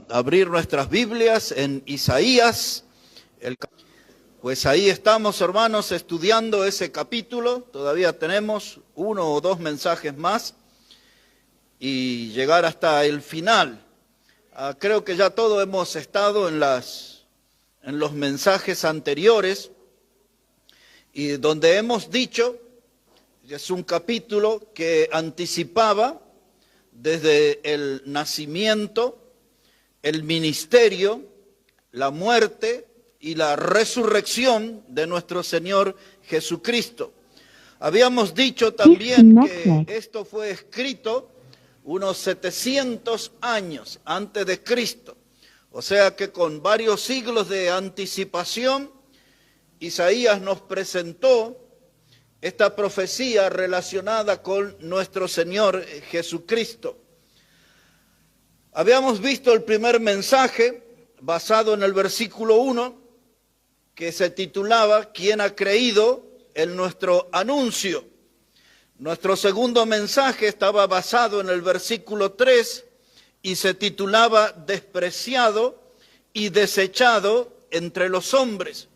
abrir nuestras Biblias en Isaías. Pues ahí estamos, hermanos, estudiando ese capítulo. Todavía tenemos uno o dos mensajes más y llegar hasta el final. Creo que ya todos hemos estado en los mensajes anteriores y donde hemos dicho, es un capítulo que anticipaba desde el nacimiento, el ministerio, la muerte y la resurrección de nuestro Señor Jesucristo. Habíamos dicho también que esto fue escrito unos 700 años antes de Cristo. O sea que con varios siglos de anticipación, Isaías nos presentó esta profecía relacionada con nuestro Señor Jesucristo. Habíamos visto el primer mensaje basado en el versículo 1, que se titulaba ¿Quién ha creído en nuestro anuncio? Nuestro segundo mensaje estaba basado en el versículo 3 y se titulaba Despreciado y desechado entre los hombres.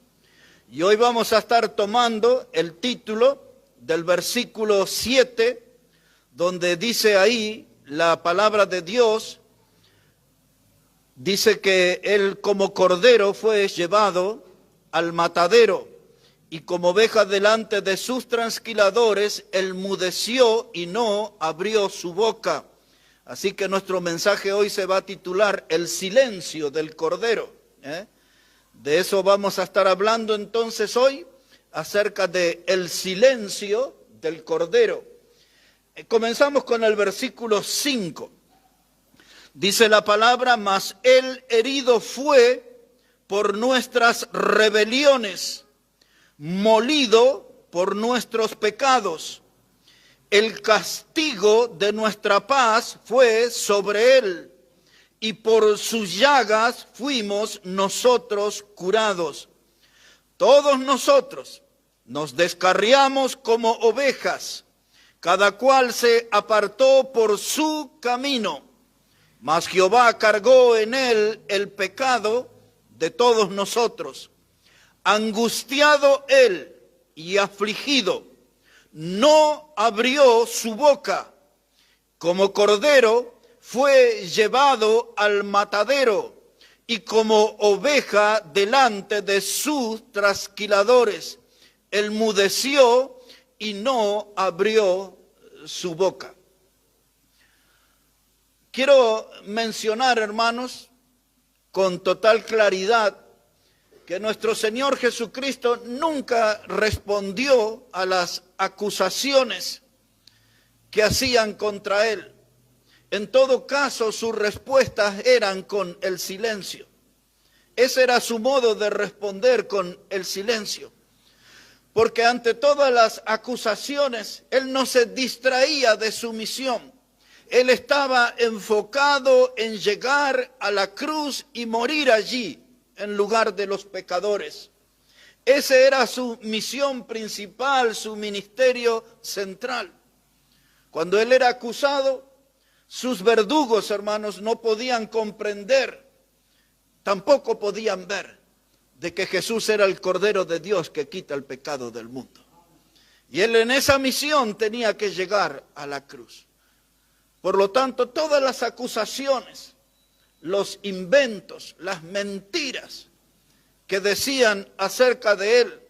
Y hoy vamos a estar tomando el título del versículo 7, donde dice ahí la palabra de Dios, dice que él como cordero fue llevado al matadero y como oveja delante de sus trasquiladores, él mudeció y no abrió su boca. Así que nuestro mensaje hoy se va a titular El silencio del cordero. De eso vamos a estar hablando entonces hoy, acerca de el silencio del cordero. Comenzamos con el versículo 5. Dice la palabra, mas él herido fue por nuestras rebeliones, molido por nuestros pecados. El castigo de nuestra paz fue sobre él, y por sus llagas fuimos nosotros curados. Todos nosotros nos descarriamos como ovejas, cada cual se apartó por su camino, mas Jehová cargó en él el pecado de todos nosotros. Angustiado él y afligido, no abrió su boca. Como cordero fue llevado al matadero y como oveja delante de sus trasquiladores. Él mudeció y no abrió su boca. Quiero mencionar, hermanos, con total claridad, que nuestro Señor Jesucristo nunca respondió a las acusaciones que hacían contra él. En todo caso, sus respuestas eran con el silencio. Ese era su modo de responder, con el silencio. Porque ante todas las acusaciones, él no se distraía de su misión. Él estaba enfocado en llegar a la cruz y morir allí, en lugar de los pecadores. Esa era su misión principal, su ministerio central. Cuando él era acusado, sus verdugos, hermanos, no podían comprender, tampoco podían ver, de que Jesús era el Cordero de Dios que quita el pecado del mundo. Y él en esa misión tenía que llegar a la cruz. Por lo tanto, todas las acusaciones, los inventos, las mentiras que decían acerca de él,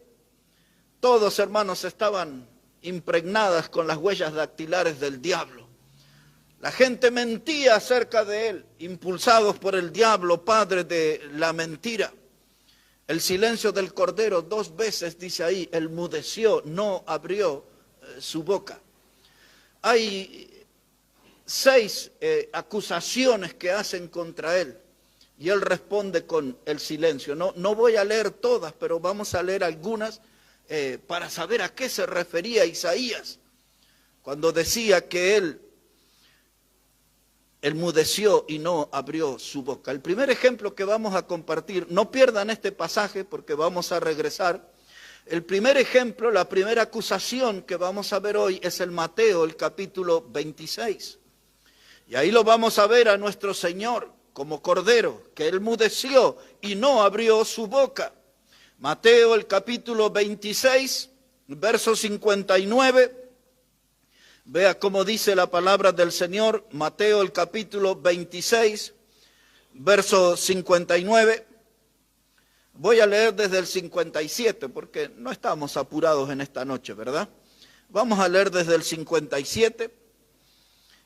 todos, hermanos, estaban impregnadas con las huellas dactilares del diablo. La gente mentía acerca de él, impulsados por el diablo, padre de la mentira. El silencio del cordero, 2 veces dice ahí, él mudeció, no abrió su boca. Hay 6 acusaciones que hacen contra él y él responde con el silencio. No voy a leer todas, pero vamos a leer algunas para saber a qué se refería Isaías cuando decía que él mudeció y no abrió su boca. El primer ejemplo que vamos a compartir, no pierdan este pasaje porque vamos a regresar. El primer ejemplo, la primera acusación que vamos a ver hoy es el Mateo, el capítulo 26. Y ahí lo vamos a ver a nuestro Señor como cordero, que él mudeció y no abrió su boca. Mateo el capítulo 26, verso 59. Vea cómo dice la palabra del Señor. Mateo el capítulo 26, verso 59. Voy a leer desde el 57 porque no estamos apurados en esta noche, ¿verdad? Vamos a leer desde el 57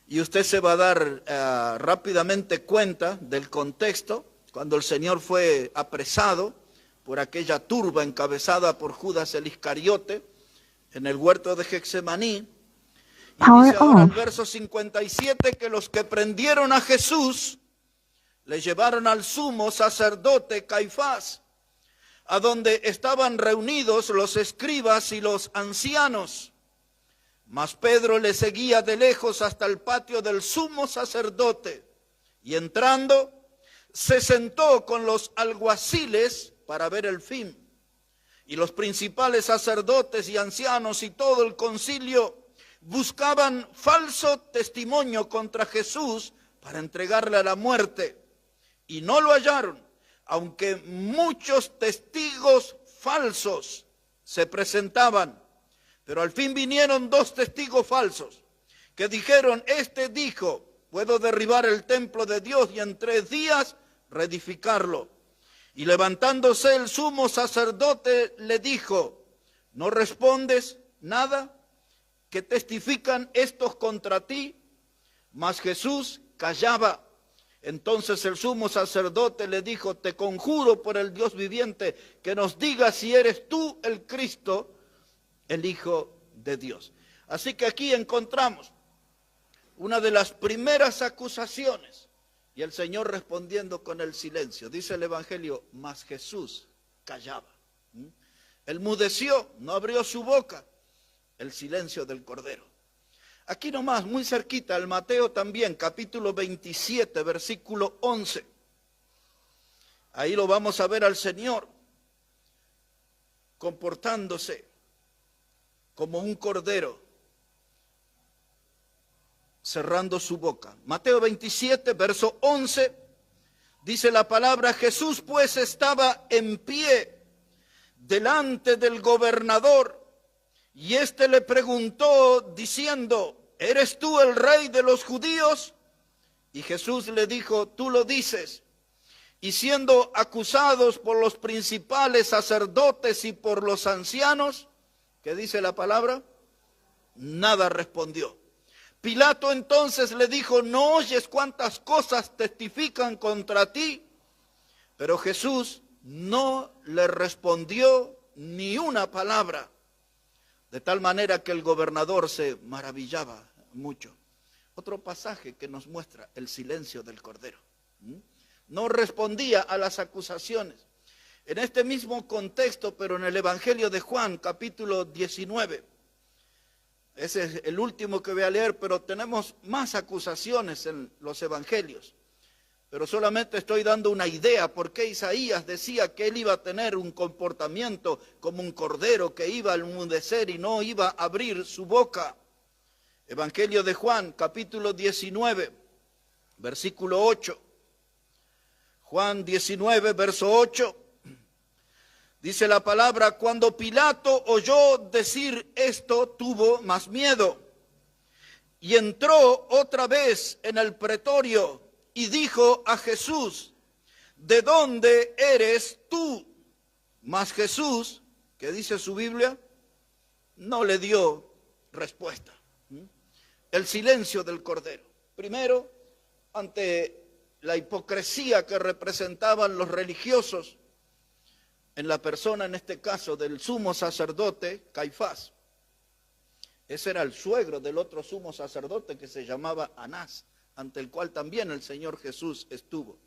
y usted se va a dar rápidamente cuenta del contexto cuando el Señor fue apresado por aquella turba encabezada por Judas el Iscariote en el huerto de Getsemaní. Y dice ahora el verso 57 que los que prendieron a Jesús le llevaron al sumo sacerdote Caifás, a donde estaban reunidos los escribas y los ancianos. Mas Pedro le seguía de lejos hasta el patio del sumo sacerdote, y entrando, se sentó con los alguaciles para ver el fin. Y los principales sacerdotes y ancianos y todo el concilio buscaban falso testimonio contra Jesús para entregarle a la muerte, y no lo hallaron, aunque muchos testigos falsos se presentaban. Pero al fin vinieron 2 testigos falsos que dijeron: este dijo, puedo derribar el templo de Dios y en 3 días reedificarlo. Y levantándose el sumo sacerdote le dijo: ¿no respondes nada? ¿Qué testifican estos contra ti? Mas Jesús callaba. Entonces el sumo sacerdote le dijo: te conjuro por el Dios viviente que nos digas si eres tú el Cristo, el Hijo de Dios. Así que aquí encontramos una de las primeras acusaciones y el Señor respondiendo con el silencio. Dice el Evangelio: mas Jesús callaba. Él mudeció, no abrió su boca. El silencio del Cordero. Aquí nomás, muy cerquita, el Mateo también, capítulo 27, versículo 11. Ahí lo vamos a ver al Señor comportándose como un cordero, cerrando su boca. Mateo 27, verso 11, dice la palabra: Jesús pues estaba en pie delante del gobernador, y éste le preguntó diciendo: ¿eres tú el rey de los judíos? Y Jesús le dijo: tú lo dices. Y siendo acusados por los principales sacerdotes y por los ancianos, ¿qué dice la palabra? Nada respondió. Pilato entonces le dijo: ¿no oyes cuántas cosas testifican contra ti? Pero Jesús no le respondió ni una palabra. De tal manera que el gobernador se maravillaba mucho. Otro pasaje que nos muestra el silencio del Cordero. No respondía a las acusaciones. En este mismo contexto, pero en el Evangelio de Juan, capítulo 19. Ese es el último que voy a leer, pero tenemos más acusaciones en los Evangelios. Pero solamente estoy dando una idea por qué Isaías decía que él iba a tener un comportamiento como un cordero que iba a enmudecer y no iba a abrir su boca. Evangelio de Juan, capítulo 19, versículo 8. Juan 19, verso 8. Dice la palabra: cuando Pilato oyó decir esto, tuvo más miedo. Y entró otra vez en el pretorio y dijo a Jesús: ¿de dónde eres tú? Mas Jesús, ¿qué dice su Biblia? No le dio respuesta. El silencio del Cordero. Primero, ante la hipocresía que representaban los religiosos, en la persona, en este caso, del sumo sacerdote Caifás. Ese era el suegro del otro sumo sacerdote que se llamaba Anás, ante el cual también el Señor Jesús estuvo.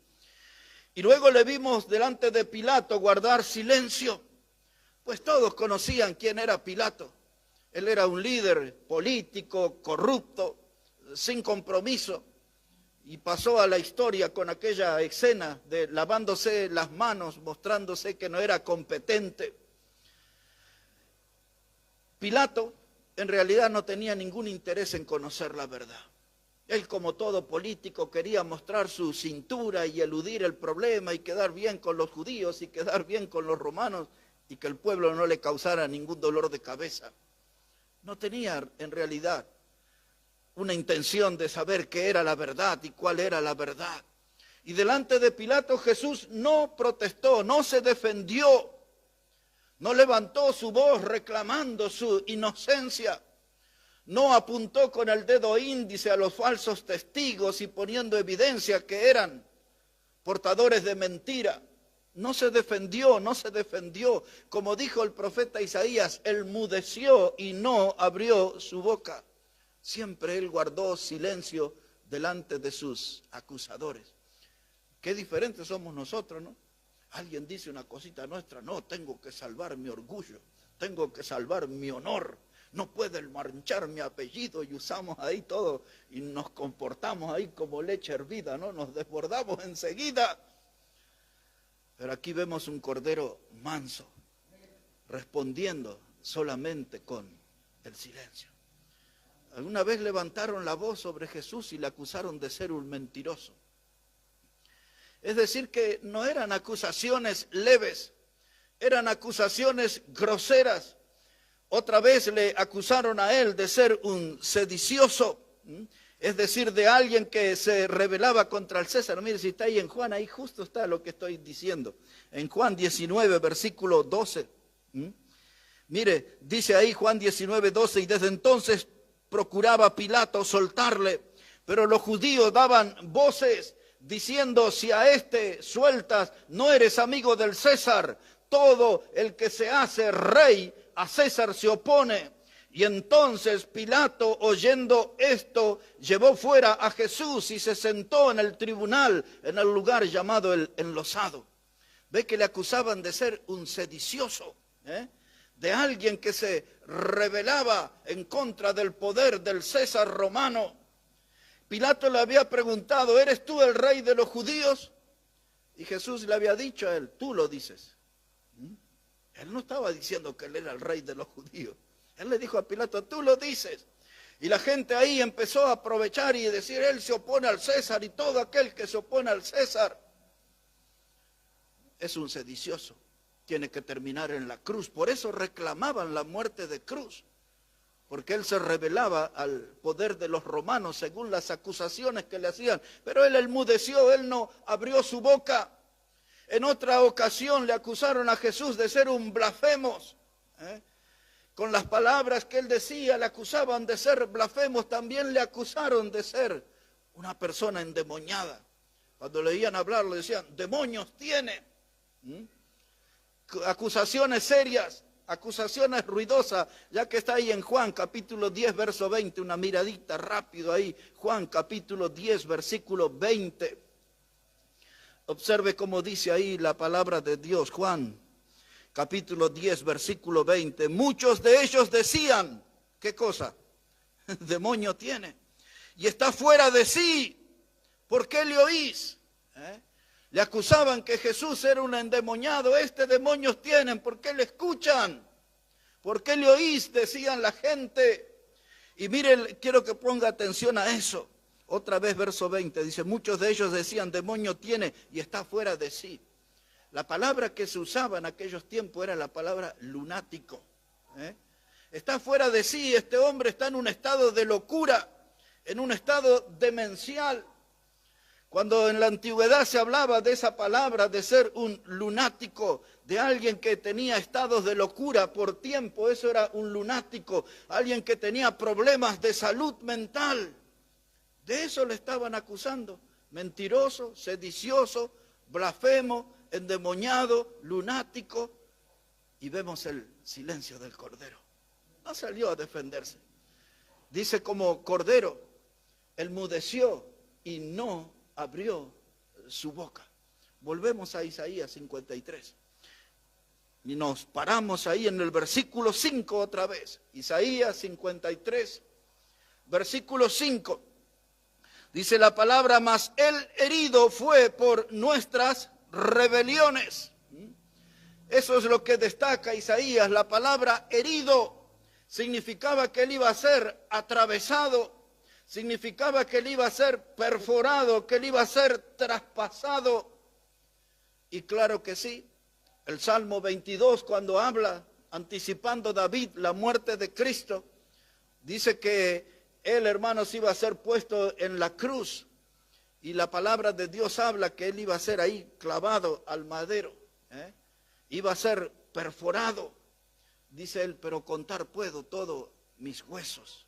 Y luego le vimos delante de Pilato guardar silencio, pues todos conocían quién era Pilato. Él era un líder político, corrupto, sin compromiso, y pasó a la historia con aquella escena de lavándose las manos, mostrándose que no era competente. Pilato en realidad no tenía ningún interés en conocer la verdad. Él, como todo político, quería mostrar su cintura y eludir el problema y quedar bien con los judíos y quedar bien con los romanos y que el pueblo no le causara ningún dolor de cabeza. No tenía en realidad una intención de saber qué era la verdad y cuál era la verdad. Y delante de Pilato Jesús no protestó, no se defendió, no levantó su voz reclamando su inocencia. No apuntó con el dedo índice a los falsos testigos y poniendo evidencia que eran portadores de mentira. No se defendió, no se defendió. Como dijo el profeta Isaías, él mudeció y no abrió su boca. Siempre él guardó silencio delante de sus acusadores. Qué diferentes somos nosotros, ¿no? Alguien dice una cosita nuestra, no, tengo que salvar mi orgullo, tengo que salvar mi honor. No pueden manchar mi apellido y usamos ahí todo y nos comportamos ahí como leche hervida, ¿no? Nos desbordamos enseguida. Pero aquí vemos un cordero manso, respondiendo solamente con el silencio. Alguna vez levantaron la voz sobre Jesús y le acusaron de ser un mentiroso. Es decir, que no eran acusaciones leves, eran acusaciones groseras. Otra vez le acusaron a él de ser un sedicioso, es decir, de alguien que se rebelaba contra el César. Mire, si está ahí en Juan, ahí justo está lo que estoy diciendo. En Juan 19, versículo 12. Mire, dice ahí Juan 19, 12, y desde entonces procuraba Pilato soltarle, pero los judíos daban voces diciendo, si a este sueltas, no eres amigo del César. Todo el que se hace rey a César se opone. Y entonces Pilato, oyendo esto, llevó fuera a Jesús y se sentó en el tribunal, en el lugar llamado el Enlosado. Ve que le acusaban de ser un sedicioso, de alguien que se rebelaba en contra del poder del César romano. Pilato le había preguntado, ¿eres tú el rey de los judíos? Y Jesús le había dicho a él, tú lo dices. Él no estaba diciendo que él era el rey de los judíos. Él le dijo a Pilato, tú lo dices. Y la gente ahí empezó a aprovechar y decir, él se opone al César y todo aquel que se opone al César es un sedicioso. Tiene que terminar en la cruz. Por eso reclamaban la muerte de cruz. Porque él se rebelaba al poder de los romanos según las acusaciones que le hacían. Pero él enmudeció, él no abrió su boca. En otra ocasión le acusaron a Jesús de ser un blasfemos. Con las palabras que él decía le acusaban de ser blasfemos, también le acusaron de ser una persona endemoniada. Cuando le oían hablar le decían, demonios tiene. Acusaciones serias, acusaciones ruidosas, ya que está ahí en Juan capítulo 10, verso 20, una miradita rápido ahí, Juan capítulo 10, versículo 20. Observe cómo dice ahí la palabra de Dios, Juan, capítulo 10, versículo 20. Muchos de ellos decían, ¿qué cosa? Demonio tiene. Y está fuera de sí. ¿Por qué le oís? Le acusaban que Jesús era un endemoniado. Demonios tienen. ¿Por qué le escuchan? ¿Por qué le oís? Decían la gente. Y mire, quiero que ponga atención a eso. Otra vez verso 20, dice, muchos de ellos decían, demonio tiene y está fuera de sí. La palabra que se usaba en aquellos tiempos era la palabra lunático. Está fuera de sí, este hombre está en un estado de locura, en un estado demencial. Cuando en la antigüedad se hablaba de esa palabra, de ser un lunático, de alguien que tenía estados de locura por tiempo, eso era un lunático, alguien que tenía problemas de salud mental. De eso le estaban acusando, mentiroso, sedicioso, blasfemo, endemoniado, lunático. Y vemos el silencio del cordero. No salió a defenderse. Dice como cordero, enmudeció y no abrió su boca. Volvemos a Isaías 53. Y nos paramos ahí en el versículo 5 otra vez. Isaías 53, versículo 5. Dice la palabra, mas él herido fue por nuestras rebeliones. Eso es lo que destaca Isaías. La palabra herido significaba que él iba a ser atravesado, significaba que él iba a ser perforado, que él iba a ser traspasado. Y claro que sí, el Salmo 22 cuando habla, anticipando David la muerte de Cristo, dice que él, hermanos, iba a ser puesto en la cruz. Y la palabra de Dios habla que él iba a ser ahí clavado al madero, iba a ser perforado. Dice él, pero contar puedo todos mis huesos.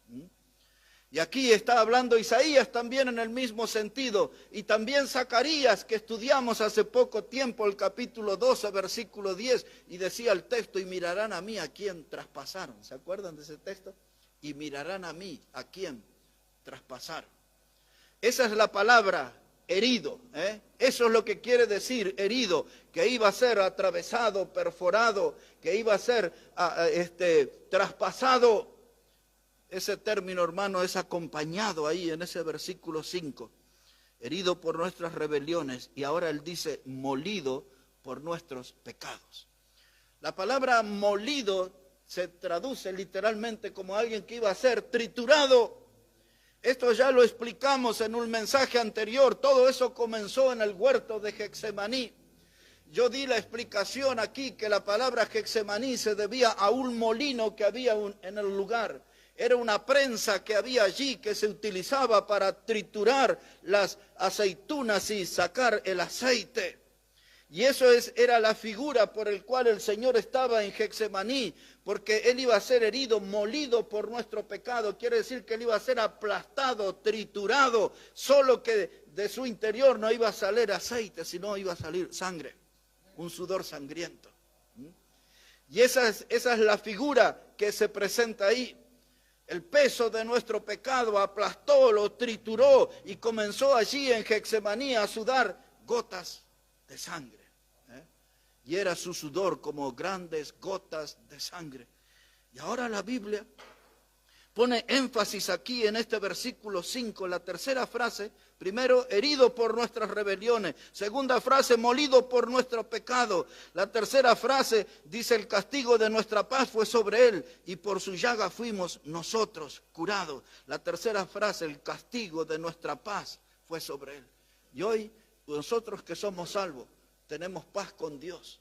Y aquí está hablando Isaías también en el mismo sentido. Y también Zacarías, que estudiamos hace poco tiempo, el capítulo 12, versículo 10. Y decía el texto, y mirarán a mí a quien traspasaron. ¿Se acuerdan de ese texto? Y mirarán a mí a quien traspasaron. Esa es la palabra herido. Eso es lo que quiere decir herido, que iba a ser atravesado, perforado, que iba a ser traspasado. Ese término, hermano, es acompañado ahí en ese versículo 5. Herido por nuestras rebeliones, y ahora él dice molido por nuestros pecados. La palabra molido se traduce literalmente como alguien que iba a ser triturado. Esto ya lo explicamos en un mensaje anterior. Todo eso comenzó en el huerto de Getsemaní. Yo di la explicación aquí que la palabra Getsemaní se debía a un molino que había en el lugar. Era una prensa que había allí que se utilizaba para triturar las aceitunas y sacar el aceite. Y eso era la figura por el cual el Señor estaba en Getsemaní, porque Él iba a ser herido, molido por nuestro pecado. Quiere decir que Él iba a ser aplastado, triturado, solo que de su interior no iba a salir aceite, sino iba a salir sangre, un sudor sangriento. Y esa es la figura que se presenta ahí. El peso de nuestro pecado aplastó, lo trituró y comenzó allí en Getsemaní a sudar gotas de sangre. Y era su sudor como grandes gotas de sangre. Y ahora la Biblia pone énfasis aquí en este versículo 5, la tercera frase. Primero, herido por nuestras rebeliones. Segunda frase, molido por nuestro pecado. La tercera frase dice, el castigo de nuestra paz fue sobre él y por su llaga fuimos nosotros curados. La tercera frase, el castigo de nuestra paz fue sobre él. Y hoy, nosotros que somos salvos, tenemos paz con Dios.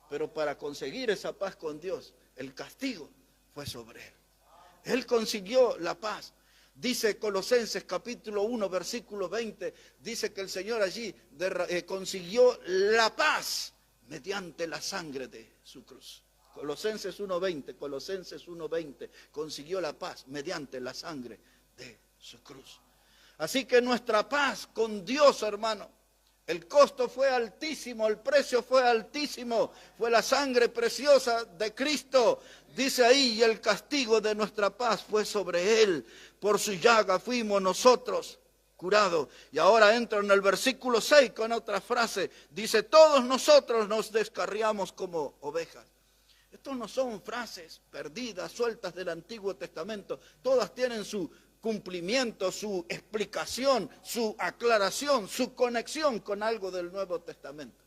Pero para conseguir esa paz con Dios, el castigo fue sobre él. Él consiguió la paz. Dice Colosenses capítulo 1, versículo 20, dice que el Señor allí consiguió la paz mediante la sangre de su cruz. Colosenses 1:20, consiguió la paz mediante la sangre de su cruz. Así que nuestra paz con Dios, hermano, el costo fue altísimo, el precio fue altísimo, fue la sangre preciosa de Cristo. Dice ahí, y el castigo de nuestra paz fue sobre él, por su llaga fuimos nosotros curados. Y ahora entra en el versículo 6 con otra frase, dice, todos nosotros nos descarriamos como ovejas. Estos no son frases perdidas, sueltas del Antiguo Testamento, todas tienen su cumplimiento, su explicación, su aclaración, su conexión con algo del Nuevo Testamento.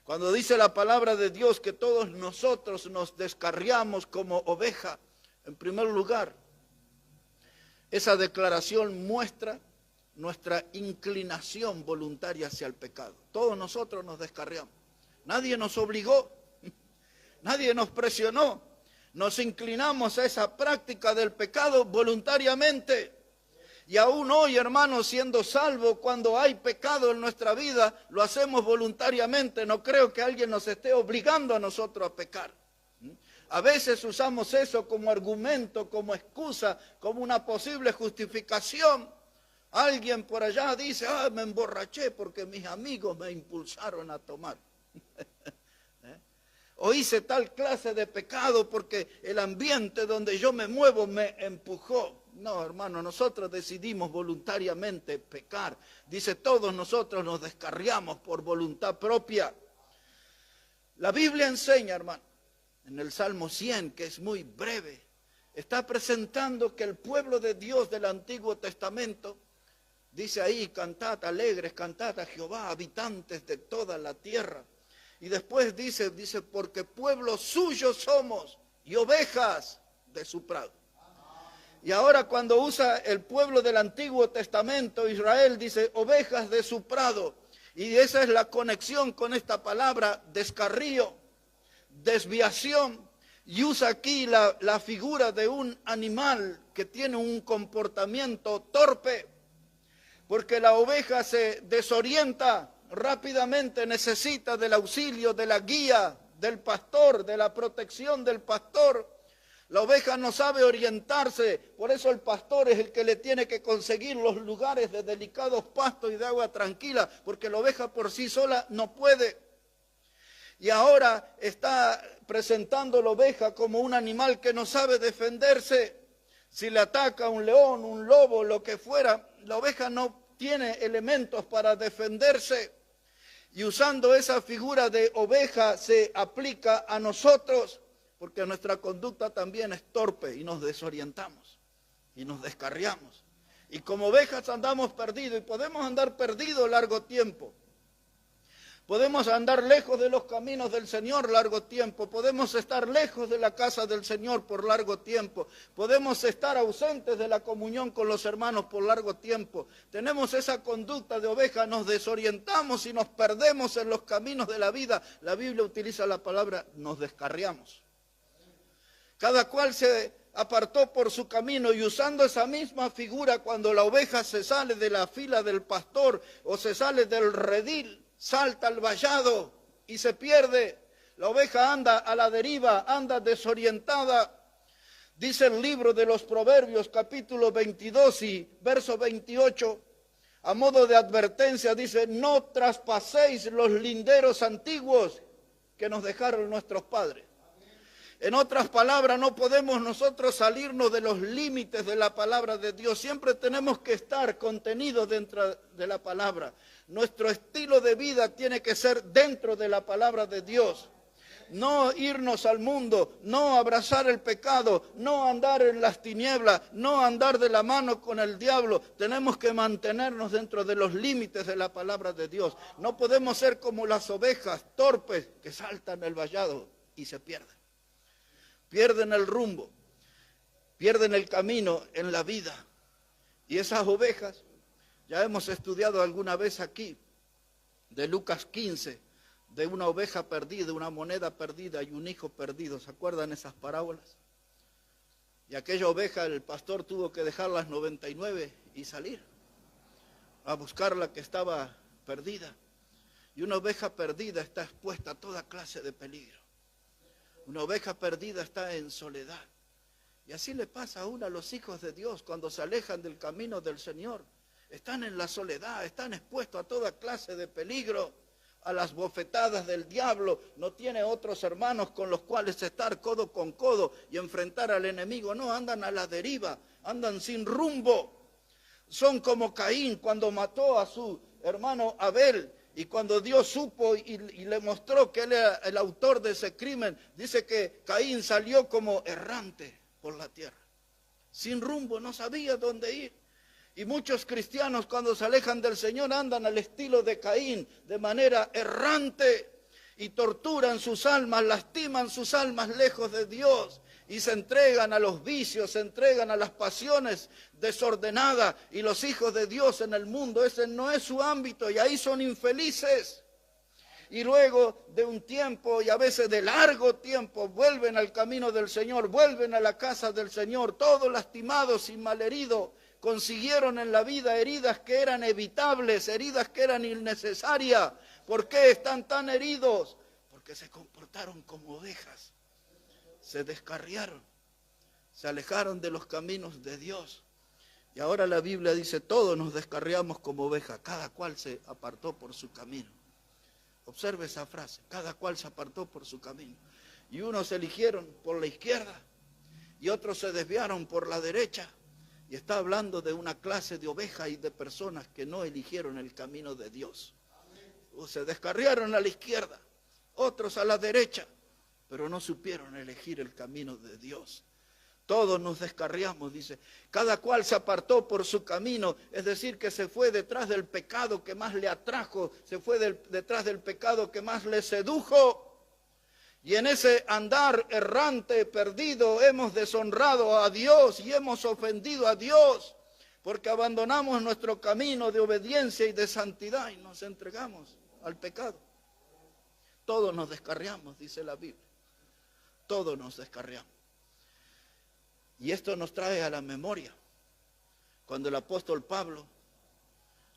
Cuando dice la palabra de Dios que todos nosotros nos descarriamos como oveja, en primer lugar, esa declaración muestra nuestra inclinación voluntaria hacia el pecado. Todos nosotros nos descarriamos. Nadie nos obligó, nadie nos presionó. Nos inclinamos a esa práctica del pecado voluntariamente. Y aún hoy, hermanos, siendo salvos, cuando hay pecado en nuestra vida, lo hacemos voluntariamente. No creo que alguien nos esté obligando a nosotros a pecar. A veces usamos eso como argumento, como excusa, como una posible justificación. Alguien por allá dice, me emborraché porque mis amigos me impulsaron a tomar. O hice tal clase de pecado porque el ambiente donde yo me muevo me empujó. No, hermano, nosotros decidimos voluntariamente pecar. Dice, todos nosotros nos descarriamos por voluntad propia. La Biblia enseña, hermano, en el Salmo 100, que es muy breve, está presentando que el pueblo de Dios del Antiguo Testamento, dice ahí, cantad alegres, cantad a Jehová, habitantes de toda la tierra. Y después dice, porque pueblo suyo somos y ovejas de su prado. Y ahora cuando usa el pueblo del Antiguo Testamento, Israel, dice ovejas de su prado. Y esa es la conexión con esta palabra, descarrío, desviación. Y usa aquí la figura de un animal que tiene un comportamiento torpe, porque la oveja se desorienta rápidamente, necesita del auxilio, de la guía del pastor, de la protección del pastor. La oveja no sabe orientarse, por eso el pastor es el que le tiene que conseguir los lugares de delicados pastos y de agua tranquila, porque la oveja por sí sola no puede. Y ahora está presentando la oveja como un animal que no sabe defenderse. Si le ataca un león, un lobo, lo que fuera, la oveja no tiene elementos para defenderse. Y usando esa figura de oveja se aplica a nosotros, porque nuestra conducta también es torpe y nos desorientamos y nos descarriamos. Y como ovejas andamos perdidos y podemos andar perdidos largo tiempo. Podemos andar lejos de los caminos del Señor largo tiempo, podemos estar lejos de la casa del Señor por largo tiempo, podemos estar ausentes de la comunión con los hermanos por largo tiempo. Tenemos esa conducta de oveja, nos desorientamos y nos perdemos en los caminos de la vida. La Biblia utiliza la palabra nos descarriamos. Cada cual se apartó por su camino, y usando esa misma figura, cuando la oveja se sale de la fila del pastor o se sale del redil, salta al vallado y se pierde. La oveja anda a la deriva, anda desorientada. Dice el libro de los Proverbios, capítulo 22 y verso 28, a modo de advertencia, dice: no traspaséis los linderos antiguos que nos dejaron nuestros padres. En otras palabras, no podemos nosotros salirnos de los límites de la palabra de Dios. Siempre tenemos que estar contenidos dentro de la palabra. Nuestro estilo de vida tiene que ser dentro de la palabra de Dios. No irnos al mundo, no abrazar el pecado, no andar en las tinieblas, no andar de la mano con el diablo. Tenemos que mantenernos dentro de los límites de la palabra de Dios. No podemos ser como las ovejas torpes que saltan el vallado y se pierden. Pierden el rumbo, pierden el camino en la vida. Y esas ovejas, ya hemos estudiado alguna vez aquí, de Lucas 15, de una oveja perdida, una moneda perdida y un hijo perdido. ¿Se acuerdan esas parábolas? Y aquella oveja, el pastor tuvo que dejar las 99 y salir a buscar la que estaba perdida. Y una oveja perdida está expuesta a toda clase de peligro. Una oveja perdida está en soledad. Y así le pasa aún a los hijos de Dios cuando se alejan del camino del Señor. Están en la soledad, están expuestos a toda clase de peligro, a las bofetadas del diablo. No tiene otros hermanos con los cuales estar codo con codo y enfrentar al enemigo. No, andan a la deriva, andan sin rumbo. Son como Caín cuando mató a su hermano Abel. Y cuando Dios supo y le mostró que él era el autor de ese crimen, dice que Caín salió como errante por la tierra, sin rumbo, no sabía dónde ir. Y muchos cristianos cuando se alejan del Señor andan al estilo de Caín, de manera errante, y torturan sus almas, lastiman sus almas lejos de Dios. Y se entregan a los vicios, se entregan a las pasiones desordenadas. Y los hijos de Dios en el mundo, ese no es su ámbito, y ahí son infelices. Y luego de un tiempo, y a veces de largo tiempo, vuelven al camino del Señor, vuelven a la casa del Señor, todos lastimados y malheridos. Consiguieron en la vida heridas que eran evitables, heridas que eran innecesarias. ¿Por qué están tan heridos? Porque se comportaron como ovejas. Se descarriaron, se alejaron de los caminos de Dios. Y ahora la Biblia dice, todos nos descarriamos como ovejas, cada cual se apartó por su camino. Observe esa frase, cada cual se apartó por su camino. Y unos eligieron por la izquierda y otros se desviaron por la derecha. Y está hablando de una clase de ovejas y de personas que no eligieron el camino de Dios. O se descarriaron a la izquierda, otros a la derecha, pero no supieron elegir el camino de Dios. Todos nos descarriamos, dice. Cada cual se apartó por su camino, es decir, que se fue detrás del pecado que más le atrajo, se fue detrás del pecado que más le sedujo. Y en ese andar errante, perdido, hemos deshonrado a Dios y hemos ofendido a Dios, porque abandonamos nuestro camino de obediencia y de santidad y nos entregamos al pecado. Todos nos descarriamos, dice la Biblia. Todos nos descarriamos. Y esto nos trae a la memoria cuando el apóstol Pablo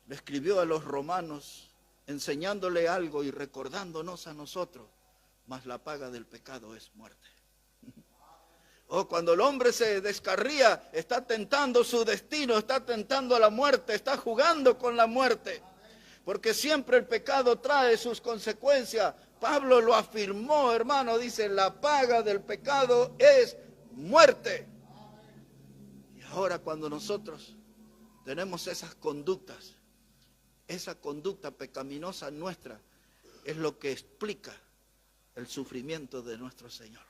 le escribió a los romanos enseñándole algo y recordándonos a nosotros, mas la paga del pecado es muerte. O cuando el hombre se descarría, está tentando su destino, está tentando a la muerte, está jugando con la muerte, porque siempre el pecado trae sus consecuencias. Pablo lo afirmó, hermano, dice, la paga del pecado es muerte. Y ahora cuando nosotros tenemos esas conductas, esa conducta pecaminosa nuestra es lo que explica el sufrimiento de nuestro Señor.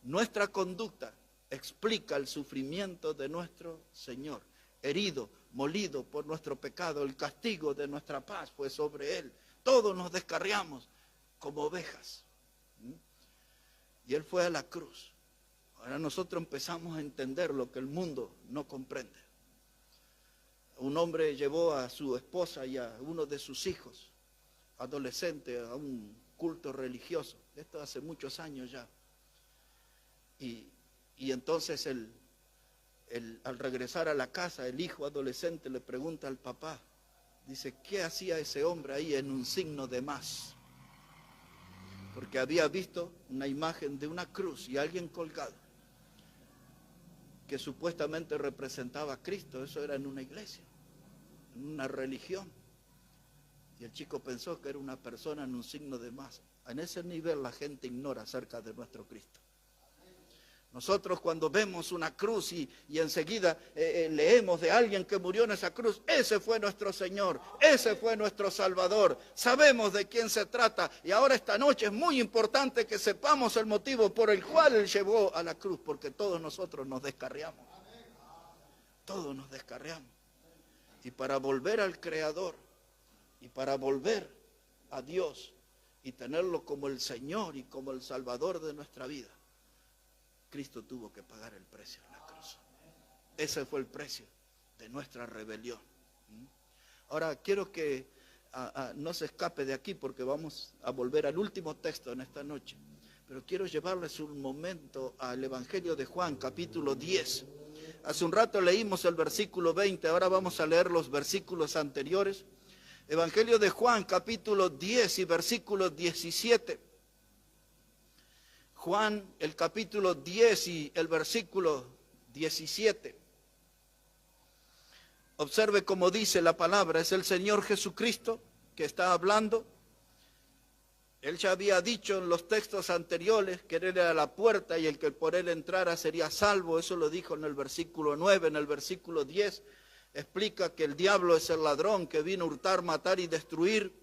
Nuestra conducta explica el sufrimiento de nuestro Señor, herido, molido por nuestro pecado, el castigo de nuestra paz fue sobre Él. Todos nos descarriamos como ovejas. Y Él fue a la cruz. Ahora nosotros empezamos a entender lo que el mundo no comprende. Un hombre llevó a su esposa y a uno de sus hijos, adolescente, a un culto religioso. Esto hace muchos años ya. Y entonces al regresar a la casa, el hijo adolescente le pregunta al papá, dice, ¿qué hacía ese hombre ahí en un signo de más? Porque había visto una imagen de una cruz y alguien colgado, que supuestamente representaba a Cristo. Eso era en una iglesia, en una religión. Y el chico pensó que era una persona en un signo de más. En ese nivel la gente ignora acerca de nuestro Cristo. Nosotros cuando vemos una cruz y enseguida leemos de alguien que murió en esa cruz, ese fue nuestro Señor, ese fue nuestro Salvador, sabemos de quién se trata. Y ahora esta noche es muy importante que sepamos el motivo por el cual Él llevó a la cruz, porque todos nosotros nos descarriamos, todos nos descarriamos. Y para volver al Creador, y para volver a Dios, y tenerlo como el Señor y como el Salvador de nuestra vida, Cristo tuvo que pagar el precio en la cruz. Ese fue el precio de nuestra rebelión. Ahora quiero que no se escape de aquí porque vamos a volver al último texto en esta noche. Pero quiero llevarles un momento al Evangelio de Juan, capítulo 10. Hace un rato leímos el versículo 20, ahora vamos a leer los versículos anteriores. Evangelio de Juan, capítulo 10 y versículo 17. Juan, el capítulo 10 y el versículo 17. Observe cómo dice la palabra, es el Señor Jesucristo que está hablando. Él ya había dicho en los textos anteriores que Él era la puerta y el que por Él entrara sería salvo. Eso lo dijo en el versículo 9, en el versículo 10. Explica que el diablo es el ladrón que vino a hurtar, matar y destruir.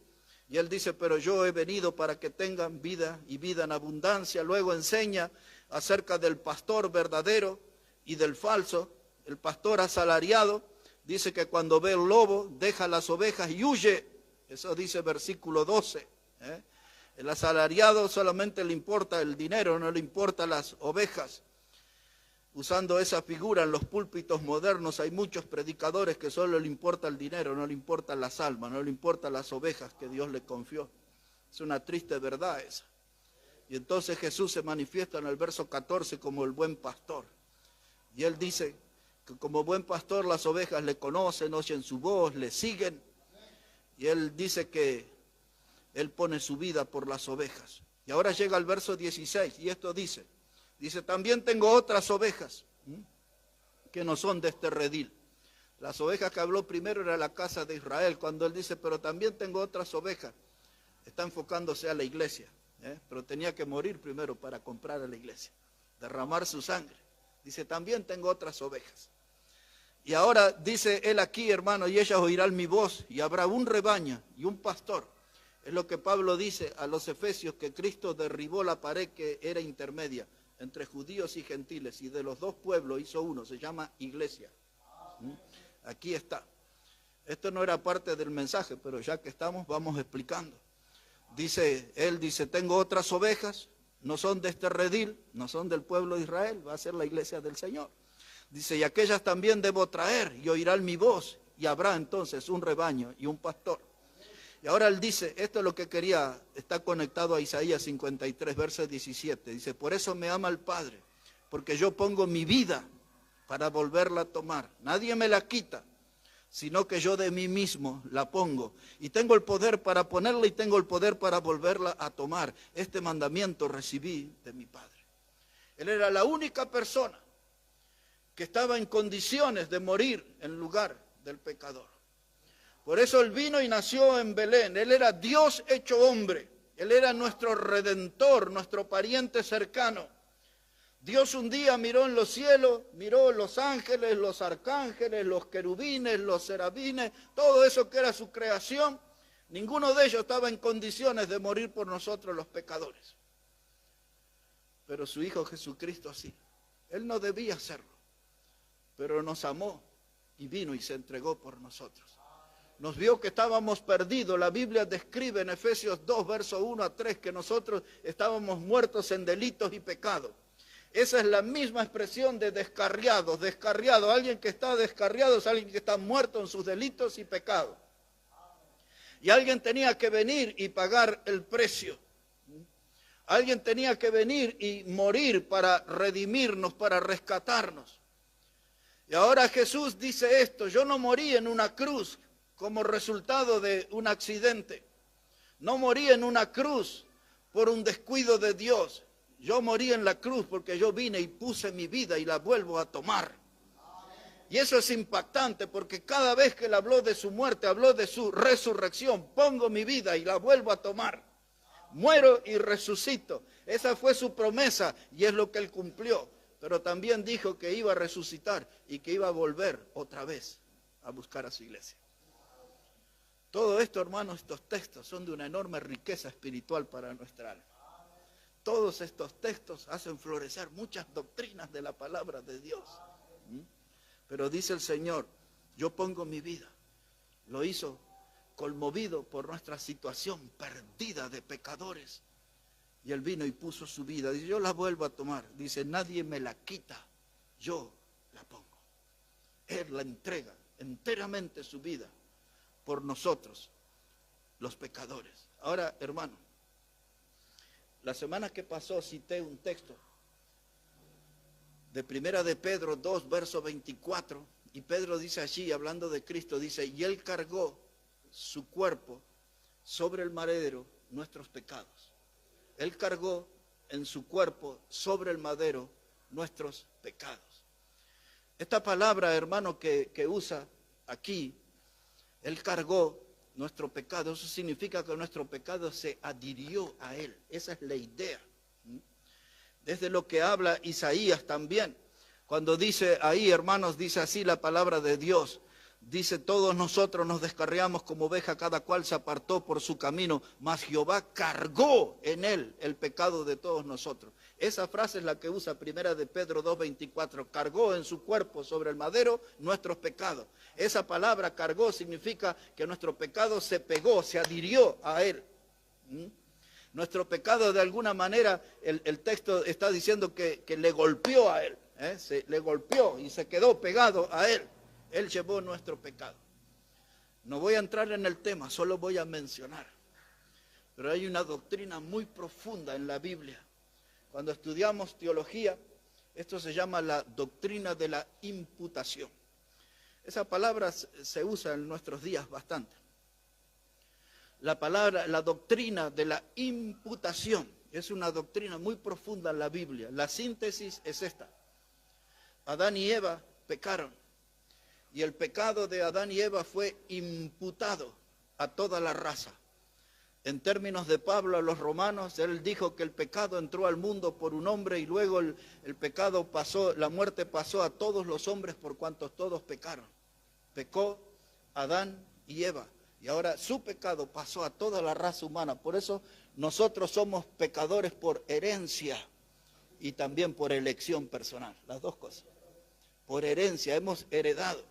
Y Él dice, pero yo he venido para que tengan vida y vida en abundancia. Luego enseña acerca del pastor verdadero y del falso. El pastor asalariado dice que cuando ve el lobo deja las ovejas y huye. Eso dice versículo 12. El asalariado solamente le importa el dinero, no le importa las ovejas. Usando esa figura en los púlpitos modernos hay muchos predicadores que solo le importa el dinero, no le importan las almas, no le importan las ovejas que Dios le confió. Es una triste verdad esa. Y entonces Jesús se manifiesta en el verso 14 como el buen pastor. Y Él dice que como buen pastor las ovejas le conocen, oyen su voz, le siguen. Y Él dice que Él pone su vida por las ovejas. Y ahora llega el verso 16 y esto dice, también tengo otras ovejas que no son de este redil. Las ovejas que habló primero era la casa de Israel. Cuando Él dice, pero también tengo otras ovejas, está enfocándose a la iglesia. Pero tenía que morir primero para comprar a la iglesia, derramar su sangre. Dice, también tengo otras ovejas. Y ahora dice Él aquí, hermano, y ellas oirán mi voz, y habrá un rebaño y un pastor. Es lo que Pablo dice a los efesios, que Cristo derribó la pared que era intermedia entre judíos y gentiles, y de los dos pueblos hizo uno, se llama iglesia. Aquí está. Esto no era parte del mensaje, pero ya que estamos, vamos explicando. Él dice, tengo otras ovejas, no son de este redil, no son del pueblo de Israel, va a ser la iglesia del Señor. Dice, y aquellas también debo traer, y oirán mi voz, y habrá entonces un rebaño y un pastor. Y ahora él dice, esto es lo que quería, está conectado a Isaías 53, verso 17. Dice, por eso me ama el Padre, porque yo pongo mi vida para volverla a tomar. Nadie me la quita, sino que yo de mí mismo la pongo. Y tengo el poder para ponerla y tengo el poder para volverla a tomar. Este mandamiento recibí de mi Padre. Él era la única persona que estaba en condiciones de morir en lugar del pecador. Por eso él vino y nació en Belén. Él era Dios hecho hombre. Él era nuestro redentor, nuestro pariente cercano. Dios un día miró en los cielos, miró los ángeles, los arcángeles, los querubines, los serafines, todo eso que era su creación. Ninguno de ellos estaba en condiciones de morir por nosotros los pecadores. Pero su Hijo Jesucristo sí. Él no debía hacerlo, pero nos amó y vino y se entregó por nosotros. Nos vio que estábamos perdidos. La Biblia describe en Efesios 2, versos 1 a 3, que nosotros estábamos muertos en delitos y pecados. Esa es la misma expresión de descarriado. Descarriado, alguien que está descarriado es alguien que está muerto en sus delitos y pecados. Y alguien tenía que venir y pagar el precio. Alguien tenía que venir y morir para redimirnos, para rescatarnos. Y ahora Jesús dice esto, yo no morí en una cruz como resultado de un accidente. No morí en una cruz por un descuido de Dios. Yo morí en la cruz porque yo vine y puse mi vida y la vuelvo a tomar. Y eso es impactante porque cada vez que él habló de su muerte, habló de su resurrección. Pongo mi vida y la vuelvo a tomar. Muero y resucito. Esa fue su promesa y es lo que él cumplió. Pero también dijo que iba a resucitar y que iba a volver otra vez a buscar a su iglesia. Todo esto, hermanos, estos textos son de una enorme riqueza espiritual para nuestra alma. Todos estos textos hacen florecer muchas doctrinas de la palabra de Dios. Pero dice el Señor, yo pongo mi vida. Lo hizo conmovido por nuestra situación perdida de pecadores. Y él vino y puso su vida. Dice, yo la vuelvo a tomar. Dice, nadie me la quita, yo la pongo. Él la entrega enteramente su vida por nosotros, los pecadores. Ahora, hermano, la semana que pasó cité un texto de Primera de Pedro 2, verso 24, y Pedro dice allí, hablando de Cristo, dice, y él cargó su cuerpo sobre el madero nuestros pecados. Él cargó en su cuerpo sobre el madero nuestros pecados. Esta palabra, hermano, que usa aquí, él cargó nuestro pecado. Eso significa que nuestro pecado se adhirió a él. Esa es la idea. Desde lo que habla Isaías también. Cuando dice ahí, hermanos, dice así la palabra de Dios. Dice, todos nosotros nos descarriamos como oveja, cada cual se apartó por su camino, mas Jehová cargó en él el pecado de todos nosotros. Esa frase es la que usa Primera de Pedro 2:24, cargó en su cuerpo sobre el madero nuestros pecados. Esa palabra cargó significa que nuestro pecado se pegó, se adhirió a él. Nuestro pecado de alguna manera, el texto está diciendo que le golpeó a él, le golpeó y se quedó pegado a él. Él llevó nuestro pecado. No voy a entrar en el tema, solo voy a mencionar. Pero hay una doctrina muy profunda en la Biblia. Cuando estudiamos teología, esto se llama la doctrina de la imputación. Esa palabra se usa en nuestros días bastante. La doctrina de la imputación es una doctrina muy profunda en la Biblia. La síntesis es esta. Adán y Eva pecaron. Y el pecado de Adán y Eva fue imputado a toda la raza. En términos de Pablo a los romanos, él dijo que el pecado entró al mundo por un hombre y luego el pecado pasó, la muerte pasó a todos los hombres por cuantos todos pecaron. Pecó Adán y Eva. Y ahora su pecado pasó a toda la raza humana. Por eso nosotros somos pecadores por herencia y también por elección personal. Las dos cosas. Por herencia, hemos heredado.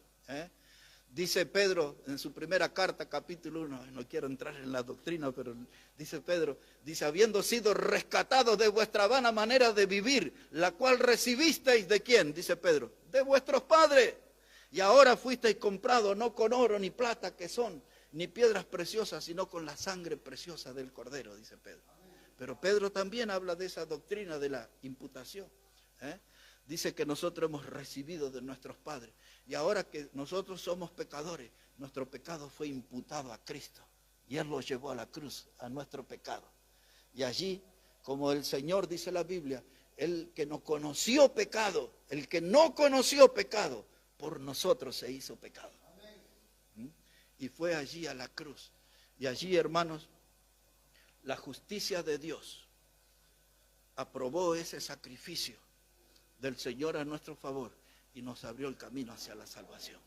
Dice Pedro en su primera carta, capítulo 1, no quiero entrar en la doctrina, pero dice Pedro, dice, habiendo sido rescatados de vuestra vana manera de vivir, la cual recibisteis, ¿de quién? Dice Pedro, de vuestros padres. Y ahora fuisteis comprados no con oro ni plata que son, ni piedras preciosas, sino con la sangre preciosa del Cordero, dice Pedro. Pero Pedro también habla de esa doctrina de la imputación. Dice que nosotros hemos recibido de nuestros padres. Y ahora que nosotros somos pecadores, nuestro pecado fue imputado a Cristo. Y Él lo llevó a la cruz, a nuestro pecado. Y allí, como el Señor dice la Biblia, el que no conoció pecado, el que no conoció pecado, por nosotros se hizo pecado. Y fue allí a la cruz. Y allí, hermanos, la justicia de Dios aprobó ese sacrificio del Señor a nuestro favor y nos abrió el camino hacia la salvación.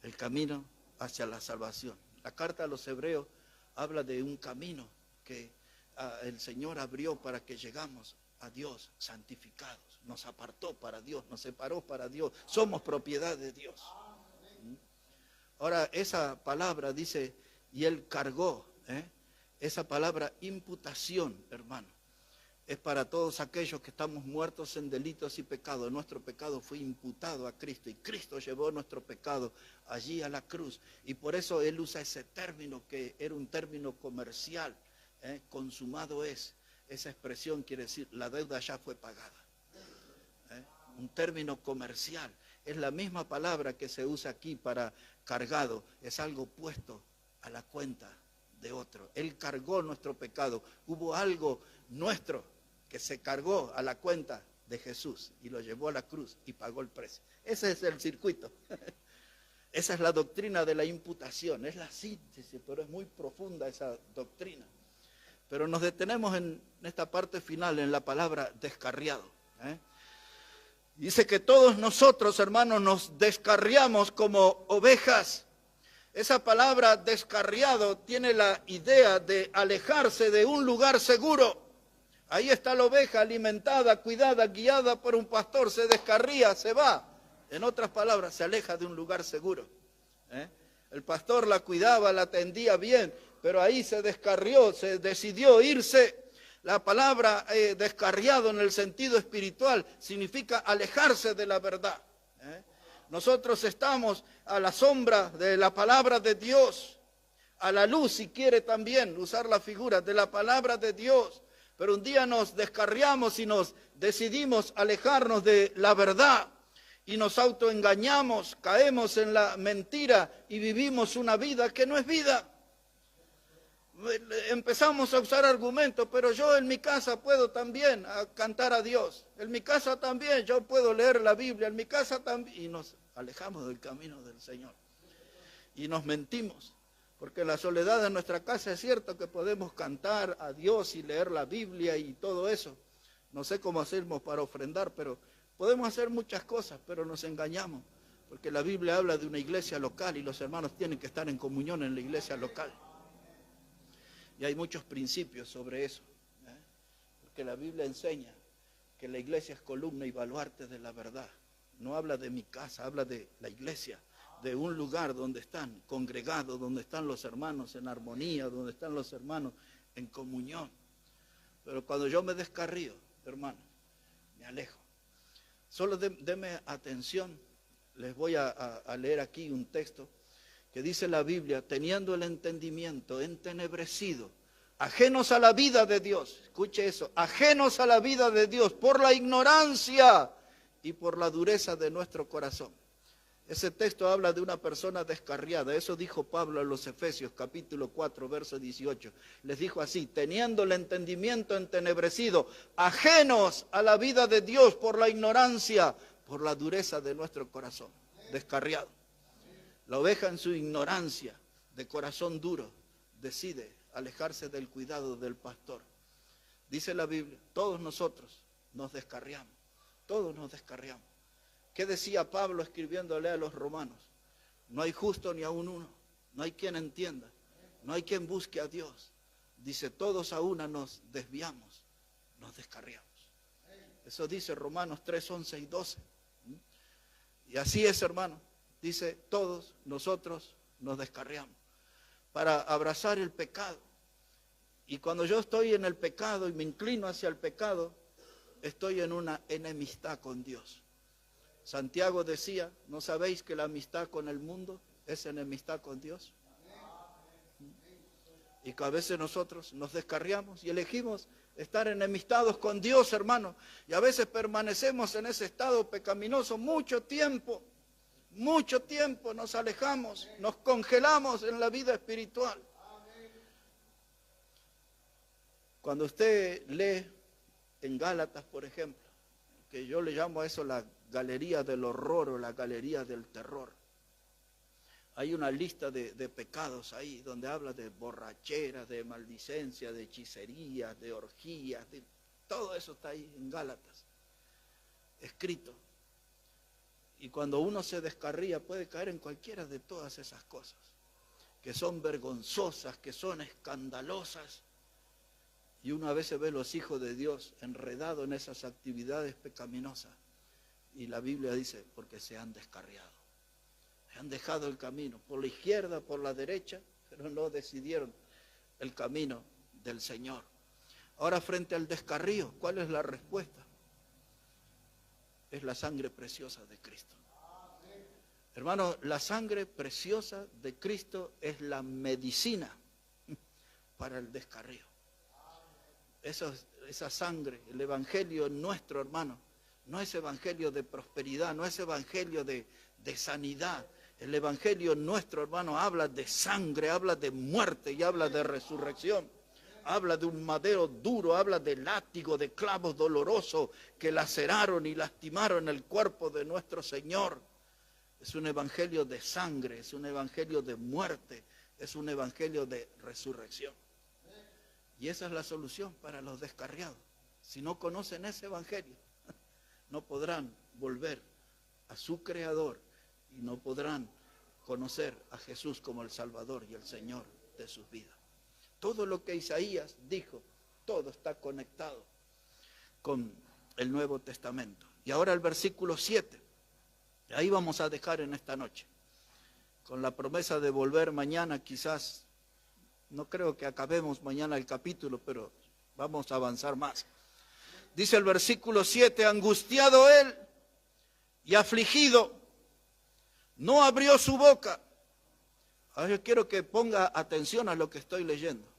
El camino hacia la salvación. La carta a los Hebreos habla de un camino que el Señor abrió para que llegamos a Dios santificados. Nos apartó para Dios, nos separó para Dios. Somos propiedad de Dios. Ahora, esa palabra dice, y Él cargó, esa palabra imputación, hermano, es para todos aquellos que estamos muertos en delitos y pecados. Nuestro pecado fue imputado a Cristo y Cristo llevó nuestro pecado allí a la cruz. Y por eso Él usa ese término que era un término comercial, consumado es. Esa expresión quiere decir, la deuda ya fue pagada. Un término comercial. Es la misma palabra que se usa aquí para cargado. Es algo puesto a la cuenta de otro. Él cargó nuestro pecado. Hubo algo nuestro que se cargó a la cuenta de Jesús y lo llevó a la cruz y pagó el precio. Ese es el circuito. Esa es la doctrina de la imputación. Es la síntesis, pero es muy profunda esa doctrina. Pero nos detenemos en esta parte final, en la palabra descarriado. Dice que todos nosotros, hermanos, nos descarriamos como ovejas. Esa palabra descarriado tiene la idea de alejarse de un lugar seguro. Ahí está la oveja alimentada, cuidada, guiada por un pastor, se descarría, se va. En otras palabras, se aleja de un lugar seguro. El pastor la cuidaba, la atendía bien, pero ahí se descarrió, se decidió irse. La palabra descarriado en el sentido espiritual significa alejarse de la verdad. Nosotros estamos a la sombra de la palabra de Dios, a la luz, si quiere también usar la figura de la palabra de Dios, pero un día nos descarriamos y nos decidimos alejarnos de la verdad y nos autoengañamos, caemos en la mentira y vivimos una vida que no es vida. Empezamos a usar argumentos, pero yo en mi casa puedo también cantar a Dios, en mi casa también yo puedo leer la Biblia, en mi casa también, y nos alejamos del camino del Señor y nos mentimos, porque en la soledad de nuestra casa es cierto que podemos cantar a Dios y leer la Biblia y todo eso, no sé cómo hacemos para ofrendar, pero podemos hacer muchas cosas, pero nos engañamos, porque la Biblia habla de una iglesia local y los hermanos tienen que estar en comunión en la iglesia local. Y hay muchos principios sobre eso, porque la Biblia enseña que la iglesia es columna y baluarte de la verdad. No habla de mi casa, habla de la iglesia, de un lugar donde están congregados, donde están los hermanos en armonía, donde están los hermanos en comunión. Pero cuando yo me descarrío, hermano, me alejo. Solo deme atención, les voy a leer aquí un texto que dice la Biblia, teniendo el entendimiento entenebrecido, ajenos a la vida de Dios, escuche eso, ajenos a la vida de Dios por la ignorancia y por la dureza de nuestro corazón. Ese texto habla de una persona descarriada, eso dijo Pablo a los Efesios, capítulo 4, verso 18. Les dijo así, teniendo el entendimiento entenebrecido, ajenos a la vida de Dios por la ignorancia, por la dureza de nuestro corazón, descarriado. La oveja en su ignorancia, de corazón duro, decide alejarse del cuidado del pastor. Dice la Biblia, todos nosotros nos descarriamos, todos nos descarriamos. ¿Qué decía Pablo escribiéndole a los romanos? No hay justo ni aun uno, no hay quien entienda, no hay quien busque a Dios. Dice, todos a una nos desviamos, nos descarriamos. Eso dice Romanos 3, 11 y 12. Y así es, hermano. dice, todos nosotros nos descarriamos para abrazar el pecado. Y cuando yo estoy en el pecado y me inclino hacia el pecado, estoy en una enemistad con Dios. Santiago decía, ¿no sabéis que la amistad con el mundo es enemistad con Dios? Y que a veces nosotros nos descarriamos y elegimos estar enemistados con Dios, hermano. Y a veces permanecemos en ese estado pecaminoso mucho tiempo nos alejamos, nos congelamos en la vida espiritual. Cuando usted lee en Gálatas, por ejemplo, que yo le llamo a eso la galería del horror o la galería del terror, hay una lista de pecados ahí donde habla de borrachera, de maldicencia, de hechicería, de orgías, todo eso está ahí en Gálatas, escrito. Y cuando uno se descarría puede caer en cualquiera de todas esas cosas, que son vergonzosas, que son escandalosas. Y uno a veces ve los hijos de Dios enredados en esas actividades pecaminosas. Y la Biblia dice, porque se han descarriado. Se han dejado el camino, por la izquierda, por la derecha, pero no decidieron el camino del Señor. Ahora, frente al descarrío, ¿cuál es la respuesta? Es la sangre preciosa de Cristo. Hermano, la sangre preciosa de Cristo es la medicina para el descarrío. Esa sangre, el evangelio nuestro, hermano, no es evangelio de prosperidad, no es evangelio de sanidad. El evangelio nuestro, hermano, habla de sangre, habla de muerte y habla de resurrección. Habla de un madero duro, habla de látigo, de clavos dolorosos que laceraron y lastimaron el cuerpo de nuestro Señor. Es un evangelio de sangre, es un evangelio de muerte, es un evangelio de resurrección. Y esa es la solución para los descarriados. Si no conocen ese evangelio, no podrán volver a su Creador y no podrán conocer a Jesús como el Salvador y el Señor de sus vidas. Todo lo que Isaías dijo, todo está conectado con el Nuevo Testamento. Y ahora el versículo 7, ahí vamos a dejar en esta noche, con la promesa de volver mañana. Quizás, no creo que acabemos mañana el capítulo, pero vamos a avanzar más. Dice el versículo 7, angustiado él y afligido, no abrió su boca. Ahora yo quiero que ponga atención a lo que estoy leyendo.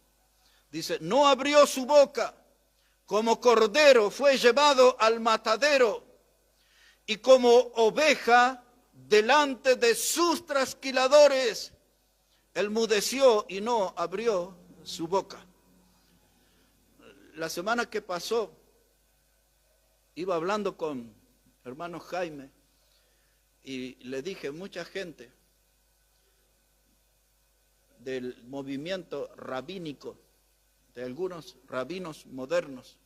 Dice, no abrió su boca, como cordero fue llevado al matadero, y como oveja delante de sus trasquiladores, enmudeció y no abrió su boca. La semana que pasó, iba hablando con hermano Jaime, y le dije, mucha gente del movimiento rabínico, de algunos rabinos modernos,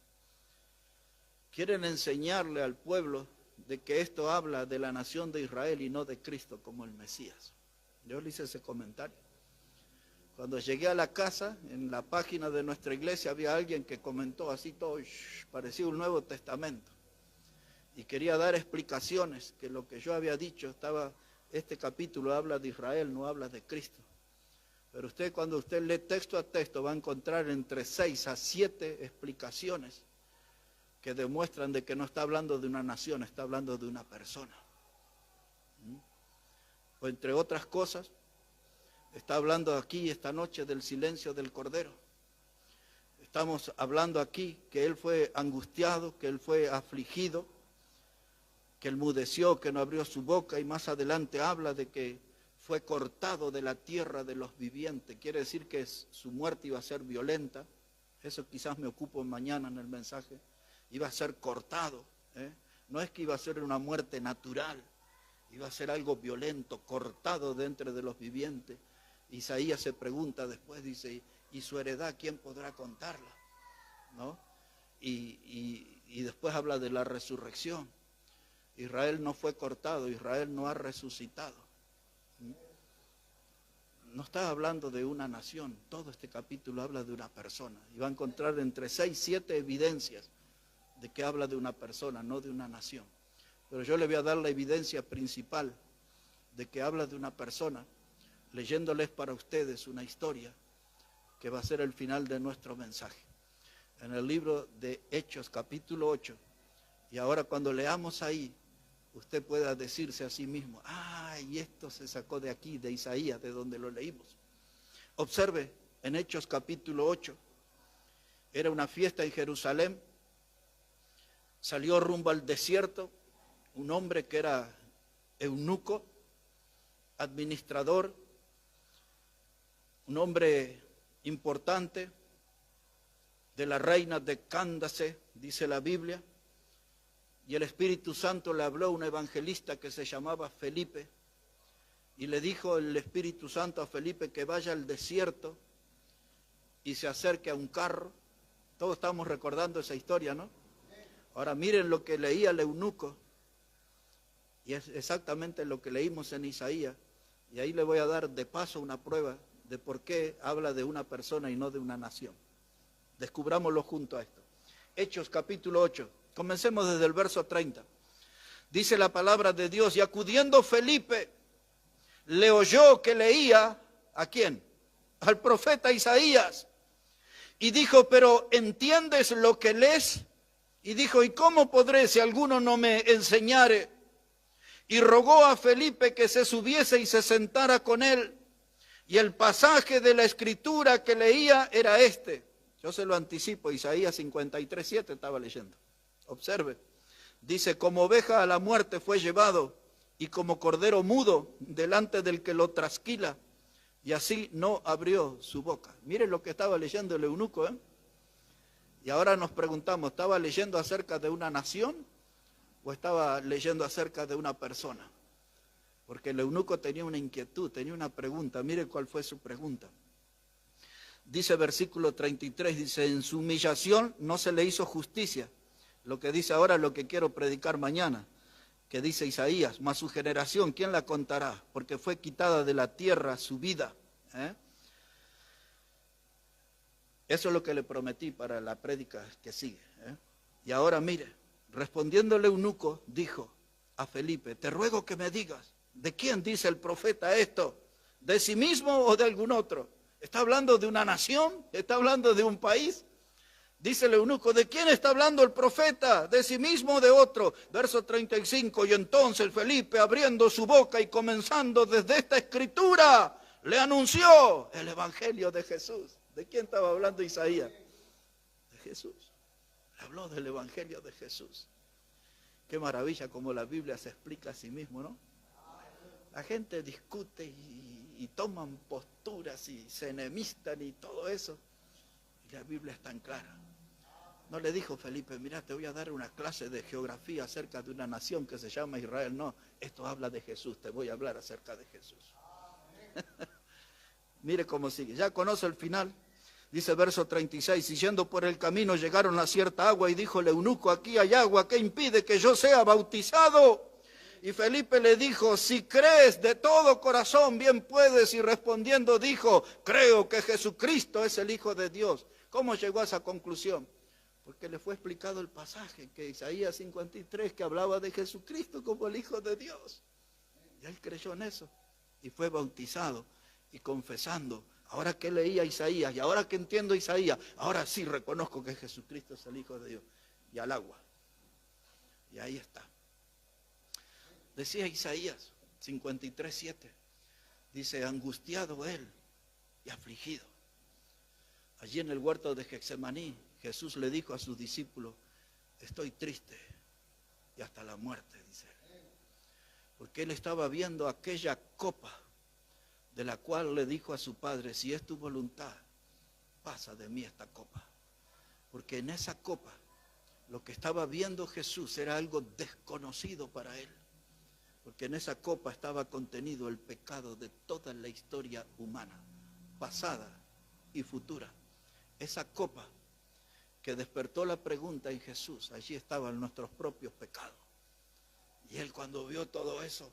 quieren enseñarle al pueblo de que esto habla de la nación de Israel y no de Cristo como el Mesías. Yo le hice ese comentario. Cuando llegué a la casa, en la página de nuestra iglesia había alguien que comentó así todo, parecía un Nuevo Testamento. Y quería dar explicaciones, que lo que yo había dicho este capítulo habla de Israel, no habla de Cristo. Pero cuando usted lee texto a texto, va a encontrar entre 6 a 7 explicaciones que demuestran de que no está hablando de una nación, está hablando de una persona. O entre otras cosas, está hablando aquí esta noche del silencio del Cordero. Estamos hablando aquí que él fue angustiado, que él fue afligido, que enmudeció, que no abrió su boca, y más adelante habla de que fue cortado de la tierra de los vivientes. Quiere decir que su muerte iba a ser violenta. Eso quizás me ocupo mañana en el mensaje. Iba a ser cortado. No es que iba a ser una muerte natural, iba a ser algo violento, cortado de entre de los vivientes. Isaías se pregunta después, dice, ¿y su heredad quién podrá contarla? ¿No? Y después habla de la resurrección. Israel no fue cortado, Israel no ha resucitado. No está hablando de una nación, todo este capítulo habla de una persona. Y va a encontrar entre 6 y 7 evidencias de que habla de una persona, no de una nación. Pero yo le voy a dar la evidencia principal de que habla de una persona, leyéndoles para ustedes una historia que va a ser el final de nuestro mensaje. En el libro de Hechos, capítulo 8, y ahora cuando leamos ahí, usted pueda decirse a sí mismo, y esto se sacó de aquí, de Isaías, de donde lo leímos. Observe, en Hechos capítulo 8, era una fiesta en Jerusalén, salió rumbo al desierto un hombre que era eunuco, administrador, un hombre importante de la reina de Cándace, dice la Biblia, y el Espíritu Santo le habló a un evangelista que se llamaba Felipe, y le dijo el Espíritu Santo a Felipe que vaya al desierto y se acerque a un carro. Todos estamos recordando esa historia, ¿no? Ahora miren lo que leía el eunuco, y es exactamente lo que leímos en Isaías, y ahí le voy a dar de paso una prueba de por qué habla de una persona y no de una nación. Descubrámoslo junto a esto. Hechos capítulo 8, comencemos desde el verso 30. Dice la palabra de Dios, y acudiendo Felipe, le oyó que leía, ¿a quién? Al profeta Isaías. Y dijo, pero ¿entiendes lo que lees? Y dijo, ¿y cómo podré si alguno no me enseñare? Y rogó a Felipe que se subiese y se sentara con él. Y el pasaje de la escritura que leía era este. Yo se lo anticipo, Isaías 53:7 estaba leyendo. Observe. Dice, como oveja a la muerte fue llevado, y como cordero mudo delante del que lo trasquila, y así no abrió su boca. Miren lo que estaba leyendo el eunuco, ¿eh? Y ahora nos preguntamos, ¿estaba leyendo acerca de una nación o estaba leyendo acerca de una persona? Porque el eunuco tenía una inquietud, tenía una pregunta. Miren cuál fue su pregunta. Dice versículo 33, dice, en su humillación no se le hizo justicia. Lo que dice ahora es lo que quiero predicar mañana, que dice Isaías, mas su generación, ¿quién la contará? Porque fue quitada de la tierra su vida. Eso es lo que le prometí para la prédica que sigue. Y ahora mire, respondiéndole eunuco, dijo a Felipe, te ruego que me digas, ¿de quién dice el profeta esto? ¿De sí mismo o de algún otro? ¿Está hablando de una nación? ¿Está hablando de un país? Dice el eunuco, ¿de quién está hablando el profeta? ¿De sí mismo o de otro? Verso 35, y entonces Felipe, abriendo su boca y comenzando desde esta escritura, le anunció el evangelio de Jesús. ¿De quién estaba hablando Isaías? De Jesús. Le habló del evangelio de Jesús. Qué maravilla como la Biblia se explica a sí mismo, ¿no? La gente discute y toman posturas y se enemistan y todo eso. Y la Biblia es tan clara. No le dijo Felipe, mira, te voy a dar una clase de geografía acerca de una nación que se llama Israel. No, esto habla de Jesús, te voy a hablar acerca de Jesús. Mire cómo sigue, ya conoce el final. Dice verso 36, y yendo por el camino llegaron a cierta agua y dijo el eunuco, aquí hay agua, ¿qué impide que yo sea bautizado? Y Felipe le dijo, si crees de todo corazón, bien puedes. Y respondiendo dijo, creo que Jesucristo es el Hijo de Dios. ¿Cómo llegó a esa conclusión? Porque le fue explicado el pasaje que Isaías 53, que hablaba de Jesucristo como el Hijo de Dios. Y él creyó en eso y fue bautizado y confesando. Ahora que leía Isaías y ahora que entiendo Isaías, ahora sí reconozco que Jesucristo es el Hijo de Dios. Y al agua. Y ahí está. Decía Isaías 53:7, dice, angustiado él y afligido. Allí en el huerto de Getsemaní, Jesús le dijo a sus discípulos, estoy triste y hasta la muerte, dice él. Porque él estaba viendo aquella copa de la cual le dijo a su padre, si es tu voluntad, pasa de mí esta copa. Porque en esa copa, lo que estaba viendo Jesús era algo desconocido para él. Porque en esa copa estaba contenido el pecado de toda la historia humana, pasada y futura. Esa copa que despertó la pregunta en Jesús, allí estaban nuestros propios pecados. Y él cuando vio todo eso,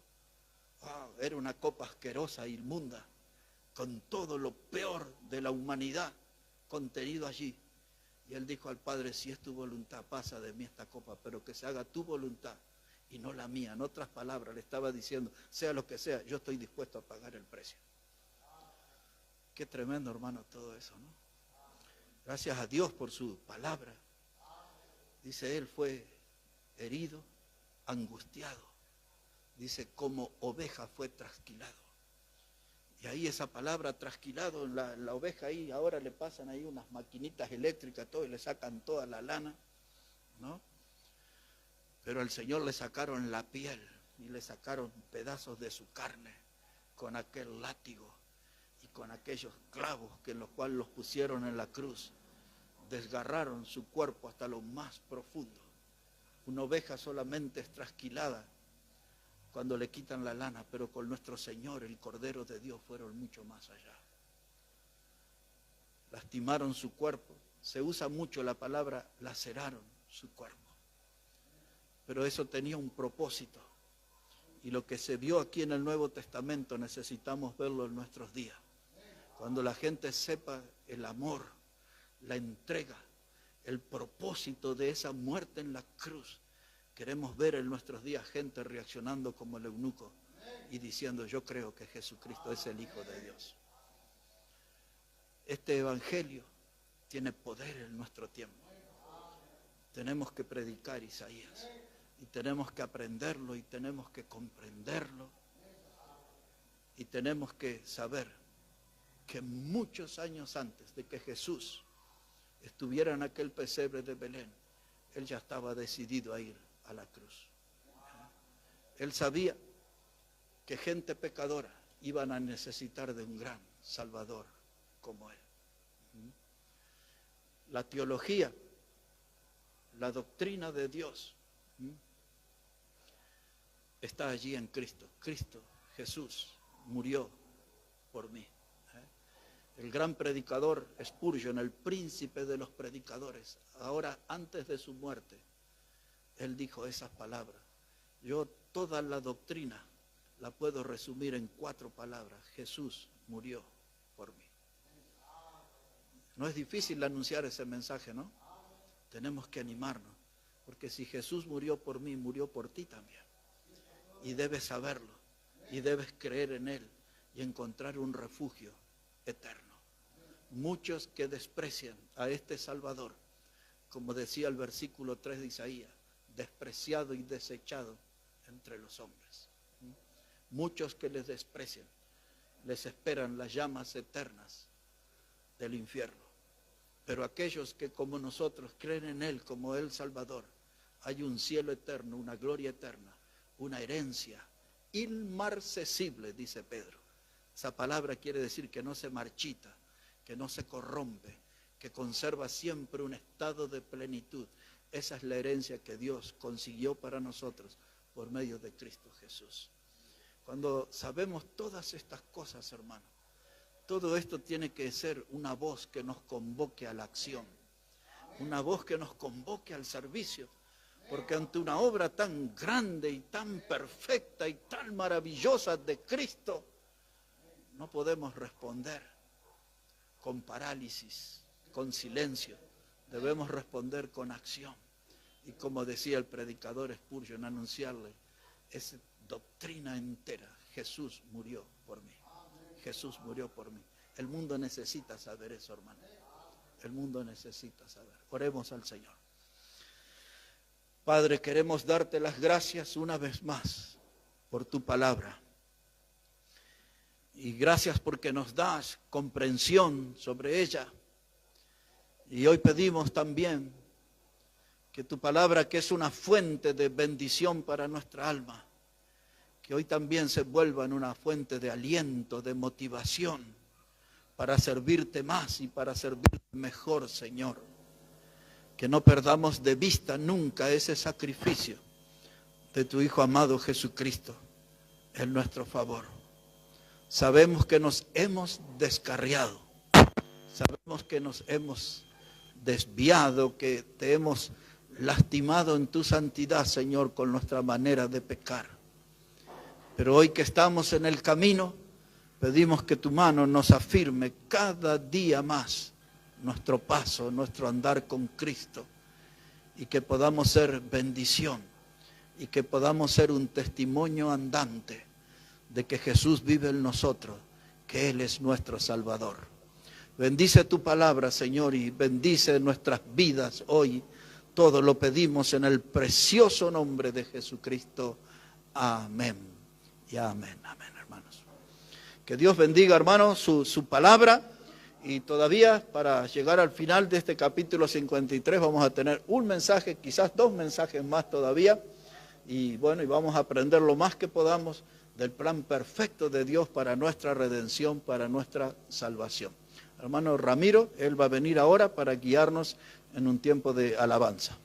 era una copa asquerosa, inmunda, con todo lo peor de la humanidad contenido allí. Y él dijo al Padre, si es tu voluntad, pasa de mí esta copa, pero que se haga tu voluntad y no la mía. En otras palabras, le estaba diciendo, sea lo que sea, yo estoy dispuesto a pagar el precio. Qué tremendo, hermano, todo eso, ¿no? Gracias a Dios por su palabra. Dice, Él fue herido, angustiado. Dice, como oveja fue trasquilado. Y ahí esa palabra trasquilado, la oveja ahí, ahora le pasan ahí unas maquinitas eléctricas, todo, y le sacan toda la lana, ¿no? Pero al Señor le sacaron la piel y le sacaron pedazos de su carne con aquel látigo y con aquellos clavos que en los cuales los pusieron en la cruz. Desgarraron su cuerpo hasta lo más profundo. Una oveja solamente es trasquilada cuando le quitan la lana, pero con nuestro Señor, el Cordero de Dios, fueron mucho más allá. Lastimaron su cuerpo. Se usa mucho la palabra laceraron su cuerpo. Pero eso tenía un propósito. Y lo que se vio aquí en el Nuevo Testamento necesitamos verlo en nuestros días. Cuando la gente sepa el amor, la entrega, el propósito de esa muerte en la cruz, queremos ver en nuestros días gente reaccionando como el eunuco y diciendo, yo creo que Jesucristo es el Hijo de Dios. Este evangelio tiene poder en nuestro tiempo. Tenemos que predicar Isaías y tenemos que aprenderlo y tenemos que comprenderlo y tenemos que saber que muchos años antes de que Jesús estuviera en aquel pesebre de Belén, Él ya estaba decidido a ir a la cruz. Él sabía que gente pecadora iban a necesitar de un gran Salvador como Él. La teología, la doctrina de Dios está allí en Cristo. Cristo, Jesús, murió por mí. El gran predicador Spurgeon, el príncipe de los predicadores, ahora antes de su muerte, él dijo esas palabras. Yo toda la doctrina la puedo resumir en 4 palabras. Jesús murió por mí. No es difícil anunciar ese mensaje, ¿no? Tenemos que animarnos, porque si Jesús murió por mí, murió por ti también. Y debes saberlo, y debes creer en Él, y encontrar un refugio eterno. Muchos que desprecian a este Salvador, como decía el versículo 3 de Isaías, despreciado y desechado entre los hombres. Muchos que les desprecian, les esperan las llamas eternas del infierno. Pero aquellos que como nosotros creen en Él como el Salvador, hay un cielo eterno, una gloria eterna, una herencia inmarcesible, dice Pedro. Esa palabra quiere decir que no se marchita, que no se corrompe, que conserva siempre un estado de plenitud. Esa es la herencia que Dios consiguió para nosotros por medio de Cristo Jesús. Cuando sabemos todas estas cosas, hermano, todo esto tiene que ser una voz que nos convoque a la acción, una voz que nos convoque al servicio, porque ante una obra tan grande y tan perfecta y tan maravillosa de Cristo, no podemos responder con parálisis, con silencio. Debemos responder con acción. Y como decía el predicador Spurgeon, anunciarle esa doctrina entera. Jesús murió por mí. Jesús murió por mí. El mundo necesita saber eso, hermano. El mundo necesita saber. Oremos al Señor. Padre, queremos darte las gracias una vez más por tu palabra. Y gracias porque nos das comprensión sobre ella. Y hoy pedimos también que tu palabra, que es una fuente de bendición para nuestra alma, que hoy también se vuelva en una fuente de aliento, de motivación, para servirte más y para servirte mejor, Señor. Que no perdamos de vista nunca ese sacrificio de tu Hijo amado Jesucristo en nuestro favor. Sabemos que nos hemos descarriado, sabemos que nos hemos desviado, que te hemos lastimado en tu santidad, Señor, con nuestra manera de pecar. Pero hoy que estamos en el camino, pedimos que tu mano nos afirme cada día más nuestro paso, nuestro andar con Cristo, y que podamos ser bendición y que podamos ser un testimonio andante de que Jesús vive en nosotros, que Él es nuestro Salvador. Bendice tu palabra, Señor, y bendice nuestras vidas hoy. Todo lo pedimos en el precioso nombre de Jesucristo. Amén y amén. Amén, hermanos. Que Dios bendiga, hermanos, su palabra. Y todavía para llegar al final de este capítulo 53 vamos a tener un mensaje, quizás 2 mensajes más todavía. Y bueno, y vamos a aprender lo más que podamos del plan perfecto de Dios para nuestra redención, para nuestra salvación. Hermano Ramiro, él va a venir ahora para guiarnos en un tiempo de alabanza.